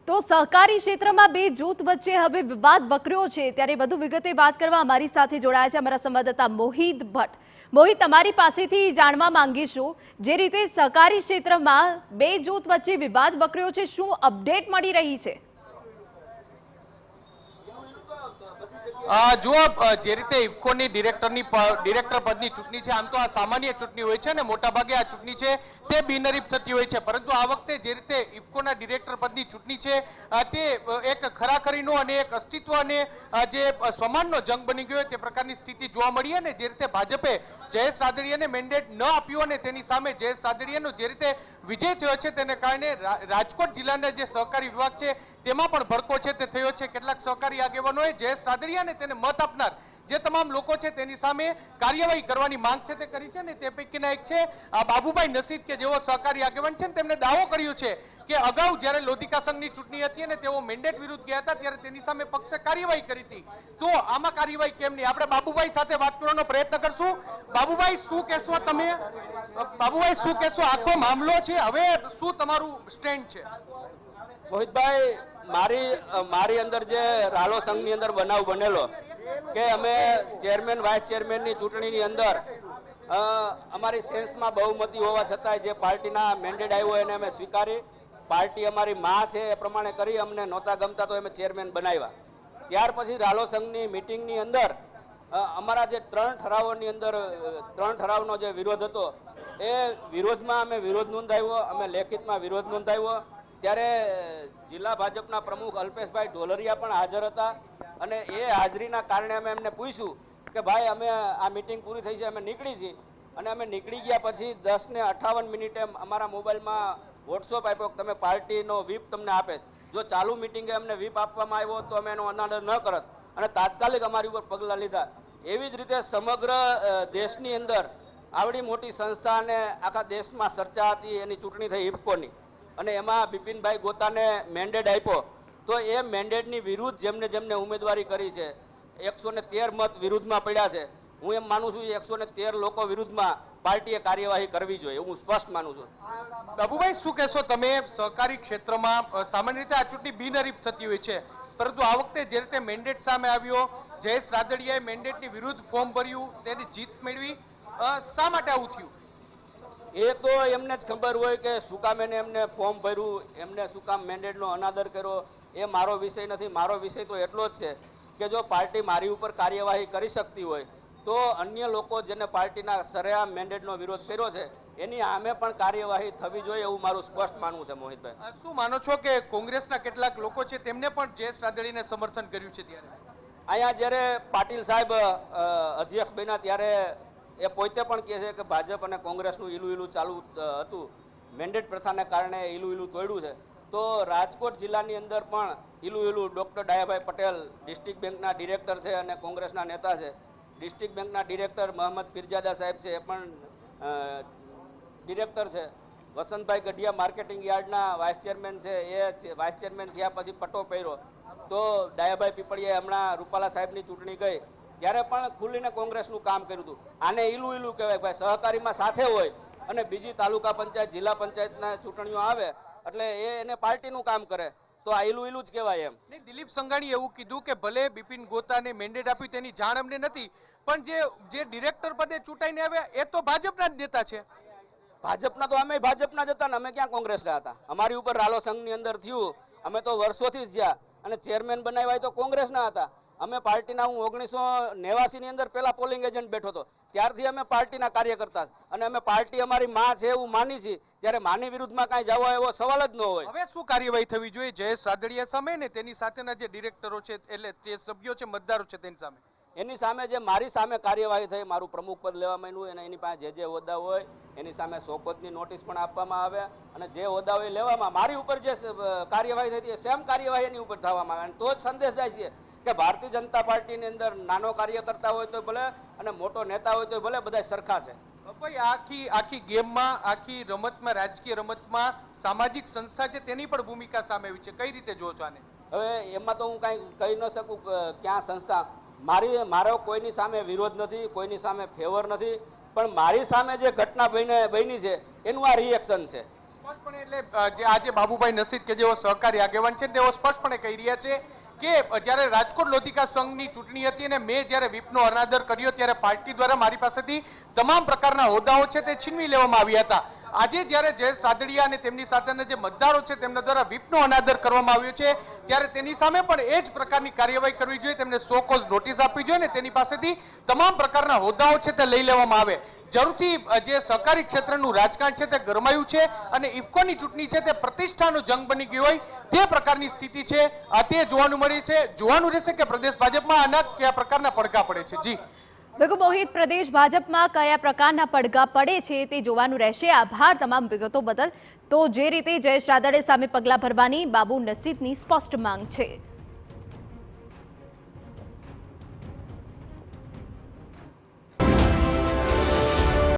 તો સહકારી ક્ષેત્રમાં બે જૂથ વચ્ચે હવે વિવાદ વકર્યો છે, ત્યારે વધુ વિગતે વાત કરવા અમારી સાથે જોડાયા છે અમારા સંવાદદાતા મોહિત ભટ્ટ। મોહિત, તમારી પાસેથી જાણવા માંગીશું, જે રીતે સહકારી ક્ષેત્રમાં બે જૂથ વચ્ચે વિવાદ વકર્યો છે, શું અપડેટ મળી રહી છે? જો જે રીતે ઇફકોની ડિરેક્ટર પદની ચૂંટણી છે, આમ તો આ સામાન્ય ચૂંટણી હોય છે ને મોટાભાગે આ ચૂંટણી છે તે બિનહરીફ થતી હોય છે, પરંતુ આ વખતે જે રીતે ઇફકોના ડિરેક્ટર પદની ચૂંટણી છે તે એક ખરાખરીનો અને એક અસ્તિત્વ અને જે સ્વમાનનો જંગ બની ગયો તે પ્રકારની સ્થિતિ જોવા મળી। અને જે રીતે ભાજપે જયેશ રાદડિયાને મેન્ડેટ ન આપ્યું અને તેની સામે જયેશ રાદડિયાનો જે રીતે વિજય થયો છે તેને કારણે રાજકોટ જિલ્લાના જે સહકારી વિભાગ છે તેમાં પણ ભડકો છે તે થયો છે। કેટલાક સહકારી આગેવાનોએ જયેશ રાદડિયાને તેને મત આપનાર જે તમામ લોકો છે તેની સામે કાર્યવાહી કરવાની માંગ છે તે કરી છે ને તે પૈકીના એક છે બાબુભાઈ નસીદ કે જેઓ સહકારી આગેવાન છે, તેમણે દાવો કર્યો છે કે અગાઉ જ્યારે લોધિકા સંઘની ચૂંટણી હતી અને તેઓ મેન્ડેટ વિરુદ્ધ ગયા હતા ત્યારે તેની સામે પક્ષે કાર્યવાહી કરી હતી, તો આમાં કાર્યવાહી કેમ નહીં? આપણે બાબુભાઈ સાથે વાત કરવાનો પ્રયત્ન કરશું। બાબુભાઈ, શું કહેશો તમે? બાબુભાઈ, શું કહેશો? આખો મામલો છે, હવે શું તમારું સ્ટેન્ડ છે? મોહિતભાઈ, મારી અંદર જે રાલો સંઘની અંદર બનાવ બનેલો કે અમે ચેરમેન વાઇસ ચેરમેનની ચૂંટણીની અંદર અમારી સેન્સમાં બહુમતી હોવા છતાંય જે પાર્ટીના મેન્ડેટ આવ્યો એને અમે સ્વીકારી, પાર્ટી અમારી માં છે એ પ્રમાણે કરી, અમને નહોતા ગમતા તો અમે ચેરમેન બનાવ્યા। ત્યાર પછી રાલો સંઘની મિટિંગની અંદર અમારા જે ત્રણ ઠરાવનો જે વિરોધ હતો એ વિરોધમાં અમે વિરોધ નોંધાવ્યો, અમે લેખિતમાં વિરોધ નોંધાવ્યો। ત્યારે જિલ્લા ભાજપના પ્રમુખ અલ્પેશભાઈ ઢોલરિયા પણ હાજર હતા અને એ હાજરીના કારણે અમે એમને પૂછ્યું કે ભાઈ અમે આ મિટિંગ પૂરી થઈ છે, અમે નીકળી છીએ। અને અમે નીકળી ગયા પછી 10:58 અમારા મોબાઈલમાં વોટ્સઅપ આપ્યો કે તમે પાર્ટીનો વ્હીપ તમને આપે, જો ચાલુ મિટિંગે અમને વ્હીપ આપવામાં આવ્યો તો અમે એનો અનાદર ન કરત અને તાત્કાલિક અમારી ઉપર પગલાં લીધા। એવી જ રીતે સમગ્ર દેશની અંદર આવડી મોટી સંસ્થા અને આખા દેશમાં ચર્ચા હતી, એની ચૂંટણી થઈ ઇફકોની અને એમાં બિપિનભાઈ ગોતાને મેન્ડેટ આપ્યો, તો એ મેન્ડેટની વિરુદ્ધ જેમને ઉમેદવારી કરી છે 113 મત વિરુદ્ધમાં પડ્યા છે। હું એમ માનું છું 113 લોકો વિરુદ્ધમાં પાર્ટીએ કાર્યવાહી કરવી જોઈએ, હું સ્પષ્ટ માનું છું। બાબુભાઈ, શું કહેશો તમે? સહકારી ક્ષેત્રમાં સામાન્ય રીતે આ ચૂંટણી બિનહરીફ થતી હોય છે, પરંતુ આ વખતે જે રીતે મેન્ડેટ સામે આવ્યો, જયેશ રાદડિયાએ મેન્ડેટની વિરુદ્ધ ફોર્મ ભર્યું, તેની જીત મેળવી, શા માટે આવું થયું? એ તો એમને જ ખબર હોય કે શું કામ એમને ફોર્મ ભર્યું, એમને શું કામ મેન્ડેટનો અનાદર કર્યો, એ મારો વિષય નથી। મારો વિષય તો એટલો જ છે કે જો પાર્ટી મારી ઉપર કાર્યવાહી કરી શકતી હોય તો અન્ય લોકો જેને પાર્ટીના સરેઆમ મેન્ડેટનો વિરોધ કર્યો છે એની સામે પણ કાર્યવાહી થવી જોઈએ, એવું મારું સ્પષ્ટ માનવું છે। મોહિતભાઈ, શું માનો છો કે કોંગ્રેસના કેટલાક લોકો છે તેમને પણ જયેશ રાદડિયાને સમર્થન કર્યું છે? ત્યારે અહીંયા જ્યારે પાટીલ સાહેબ અધ્યક્ષ બન્યા ત્યારે એ પોતે પણ કહે છે કે ભાજપ અને કોંગ્રેસનું ઈલું ચાલુ હતું, મેન્ડેટ પ્રથાને કારણે ઈલું તોડ્યું છે। તો રાજકોટ જિલ્લાની અંદર પણ ઈલું ડૉક્ટર ડાયાભાઈ પટેલ ડિસ્ટ્રિક્ટ બેંકના ડિરેક્ટર છે અને કોંગ્રેસના નેતા છે, ડિસ્ટ્રિક્ટ બેંકના ડિરેક્ટર મોહમ્મદ પીરજાદા સાહેબ છે, એ પણ ડિરેક્ટર છે, વસંતભાઈ ગઢિયા માર્કેટિંગ યાર્ડના વાઇસ ચેરમેન છે, એ વાઇસ ચેરમેન થયા પછી પટ્ટો પહેર્યો। તો ડાયાભાઈ પીપળિયાએ હમણાં રૂપાલા સાહેબની ચૂંટણી ગઈ ત્યારે પણ ખુલ્લીને કોંગ્રેસનું કામ કર્યું હતું। આને ઈલું કહેવાય ભાઈ, સહકારીમાં સાથે હોય અને બીજી તાલુકા પંચાયત જિલ્લા પંચાયતના ચૂંટણીઓ આવે એટલે એને પાર્ટીનું કામ કરે તો આ ઈલું જ કહેવાય એમ। નહીં, દિલીપ સંઘાણીએ એવું કીધું કે ભલે બિપિન ગોતાને મેન્ડેટ આપ્યું તેની જાણ અમને નથી, પણ જે ડિરેક્ટર પદે ચૂંટાઈને આવ્યા એ તો ભાજપના જ નેતા છે। ભાજપના તો અમે ભાજપના જ હતા ને, અમે ક્યાં કોંગ્રેસના હતા? અમારી ઉપર રાલો સંઘની અંદર થયું, અમે તો વર્ષોથી જ જ્યાં અને ચેરમેન બનાવ્યા તો કોંગ્રેસના હતા। અમે પાર્ટીના, હું 1989ની અંદર પહેલા પોલિંગ એજન્ટ બેઠો હતો, ત્યારથી અમે પાર્ટીના કાર્યકર્તા અને અમે પાર્ટી અમારી માં છે એવું માની છીએ, ત્યારે માની વિરુદ્ધમાં કાંઈ જવા એવો સવાલ જ ન હોય। હવે શું કાર્યવાહી થવી જોઈએ જયેશ રાદડિયા સામે ને તેની સાથેના જે ડિરેક્ટરો છે એટલે જે સભ્યો છે, મતદારો છે તેની સામે? એની સામે જે મારી સામે કાર્યવાહી થઈ, મારું પ્રમુખ પદ લેવા માંડ્યું અને એની પાસે જે હોદ્દા હોય એની સામે શોકોતની નોટિસ પણ આપવામાં આવે અને જે હોદ્દા હોય લેવામાં, મારી ઉપર જે કાર્યવાહી થઈ હતી સેમ કાર્યવાહી એની ઉપર થવામાં આવે, તો જ સંદેશ જાય છે કે ભારતીય જનતા પાર્ટીની અંદર નાનો કાર્યકર્તા હોય તો ભલે અને મોટો નેતા હોય તો ભલે, બધા સરખા છે। ભાઈ, આખી ગેમમાં, આખી રમતમાં, રાજકીય રમતમાં સામાજિક સંસ્થા છે તેની પણ ભૂમિકા સામે આવી છે, કઈ રીતે જો છો આને? હવે એમાં તો હું કાંઈ કહી ન શકું ક્યાં સંસ્થા, મારો કોઈની સામે વિરોધ નથી, કોઈની સામે ફેવર નથી, પણ મારી સામે જે ઘટના બની છે એનું આ રિએક્શન છે સ્પષ્ટપણે એટલે જે આજે બાબુભાઈ નસીદ કે જેઓ સહકારી આગેવાન છે તેઓ સ્પષ્ટપણે કહી રહ્યા છે કે જ્યારે રાજકોટ લોધિકા સંઘની ચૂંટણી હતી અને મેં જ્યારે વિપનો અનાદર કર્યો ત્યારે પાર્ટી દ્વારા મારી પાસેથી તમામ પ્રકારના હોદ્દાઓ છે તે છીનવી લેવામાં આવ્યા હતા. આજે જ્યારે જયેશ રાદડિયા અને તેમની સાથેના જે મતદારો છે તેમના દ્વારા વિપનો અનાદર કરવામાં આવ્યો છે ત્યારે તેની સામે પણ એ જ પ્રકારની કાર્યવાહી કરવી જોઈએ, તેમને સો કોઝ નોટિસ આપવી જોઈએ અને તેની પાસેથી તમામ પ્રકારના હોદ્દાઓ છે તે લઈ લેવામાં આવે. જરૂરથી જે સહકારી ક્ષેત્રનું રાજકારણ છે તે ગરમાયું છે અને ઇફકોની ચૂંટણી છે તે પ્રતિષ્ઠાનો જંગ બની ગયો હોય તે પ્રકારની સ્થિતિ છે. તે જોવાનું રહેશે કે પ્રદેશ ભાજપમાં આના કયા પ્રકારના પડઘા પડે છે. જી બિલકુલ મોહિત, પ્રદેશ ભાજપમાં કયા પ્રકારના પડઘા પડે છે તે જોવાનું રહેશે. આભાર તમામ વિગતો બદલ. તો જે રીતે જયેશ રાદડિયા સામે પગલાં ભરવાની બાબુ નસીદની સ્પષ્ટ માંગ છે.